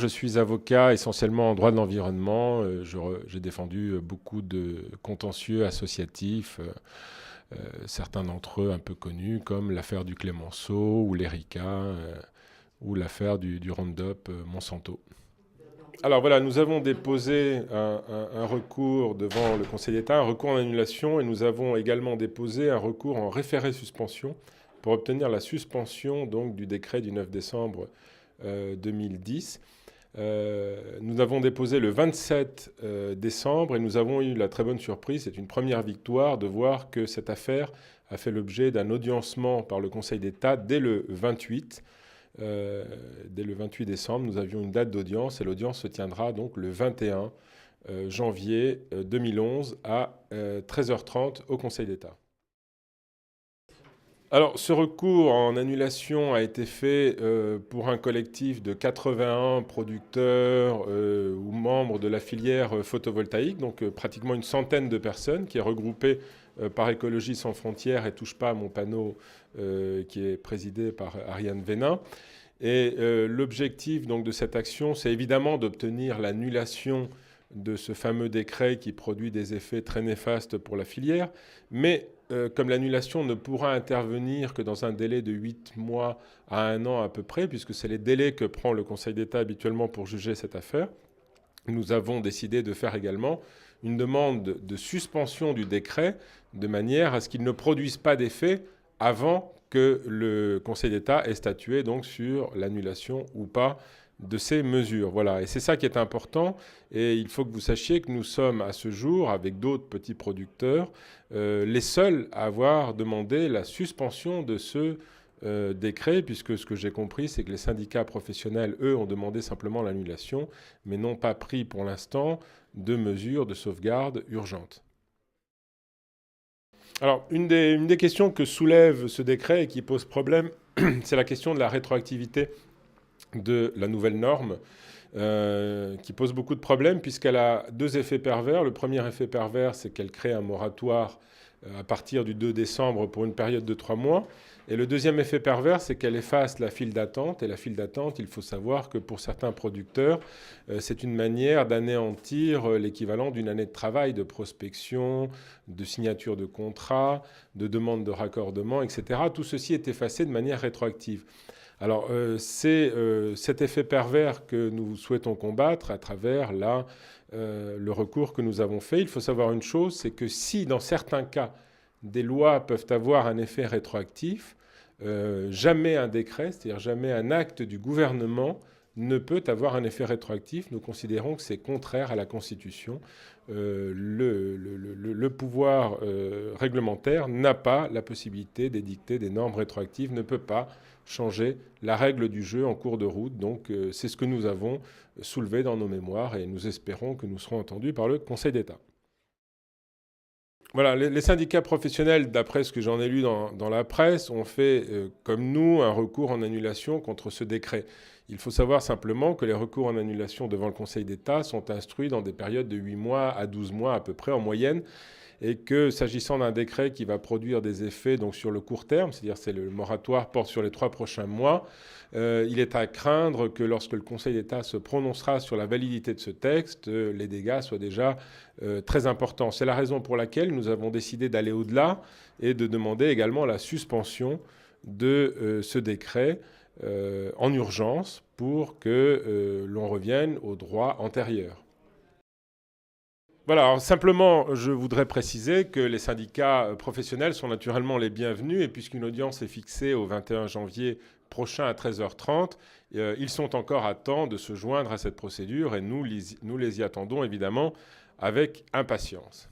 je suis avocat essentiellement en droit de l'environnement. J'ai défendu beaucoup de contentieux associatifs, certains d'entre eux un peu connus, comme l'affaire du Clemenceau ou l'Erika, ou l'affaire du Roundup Monsanto. Alors voilà, nous avons déposé un recours devant le Conseil d'État, un recours en annulation, et nous avons également déposé un recours en référé-suspension pour obtenir la suspension donc, du décret du 9 décembre 2010. Nous avons déposé le 27 décembre et nous avons eu la très bonne surprise, c'est une première victoire, de voir que cette affaire a fait l'objet d'un audiencement par le Conseil d'État dès le 28. Dès le 28 décembre, nous avions une date d'audience et l'audience se tiendra donc le 21 janvier 2011 à 13h30 au Conseil d'État. Alors, ce recours en annulation a été fait pour un collectif de 81 producteurs ou membres de la filière photovoltaïque, donc pratiquement une centaine de personnes, qui est regroupée par Écologie sans frontières et Touche pas à mon panneau, qui est présidé par Ariane Vénin. Et l'objectif donc, de cette action, c'est évidemment d'obtenir l'annulation de ce fameux décret qui produit des effets très néfastes pour la filière, mais comme l'annulation ne pourra intervenir que dans un délai de 8 mois à 1 an à peu près, puisque c'est les délais que prend le Conseil d'État habituellement pour juger cette affaire, nous avons décidé de faire également une demande de suspension du décret de manière à ce qu'il ne produise pas d'effet avant que le Conseil d'État ait statué donc sur l'annulation ou pas de ces mesures. Voilà, et c'est ça qui est important. Et il faut que vous sachiez que nous sommes à ce jour, avec d'autres petits producteurs, les seuls à avoir demandé la suspension de ce décret, puisque ce que j'ai compris, c'est que les syndicats professionnels, eux, ont demandé simplement l'annulation, mais n'ont pas pris pour l'instant de mesures de sauvegarde urgentes. Alors, une des questions que soulève ce décret et qui pose problème, c'est la question de la rétroactivité de la nouvelle norme, qui pose beaucoup de problèmes puisqu'elle a deux effets pervers. Le premier effet pervers, c'est qu'elle crée un moratoire à partir du 2 décembre pour une période de 3 mois. Et le deuxième effet pervers, c'est qu'elle efface la file d'attente. Et la file d'attente, il faut savoir que pour certains producteurs, c'est une manière d'anéantir l'équivalent d'une année de travail, de prospection, de signature de contrat, de demande de raccordement, etc. Tout ceci est effacé de manière rétroactive. Alors, c'est cet effet pervers que nous souhaitons combattre à travers le recours que nous avons fait. Il faut savoir une chose, c'est que si, dans certains cas, des lois peuvent avoir un effet rétroactif, jamais un décret, c'est-à-dire jamais un acte du gouvernement ne peut avoir un effet rétroactif. Nous considérons que c'est contraire à la Constitution. Le pouvoir réglementaire n'a pas la possibilité d'édicter des normes rétroactives, ne peut pas changer la règle du jeu en cours de route. Donc c'est ce que nous avons soulevé dans nos mémoires et nous espérons que nous serons entendus par le Conseil d'État. Voilà, les syndicats professionnels, d'après ce que j'en ai lu dans la presse, ont fait, comme nous, un recours en annulation contre ce décret. Il faut savoir simplement que les recours en annulation devant le Conseil d'État sont instruits dans des périodes de 8 mois à 12 mois à peu près en moyenne, et que s'agissant d'un décret qui va produire des effets donc, sur le court terme, c'est-à-dire que le moratoire porte sur les 3 prochains mois, il est à craindre que lorsque le Conseil d'État se prononcera sur la validité de ce texte, les dégâts soient déjà très importants. C'est la raison pour laquelle nous avons décidé d'aller au-delà et de demander également la suspension de ce décret en urgence pour que l'on revienne au droit antérieur. Voilà, alors simplement, je voudrais préciser que les syndicats professionnels sont naturellement les bienvenus et puisqu'une audience est fixée au 21 janvier prochain à 13h30, ils sont encore à temps de se joindre à cette procédure et nous les y attendons évidemment avec impatience.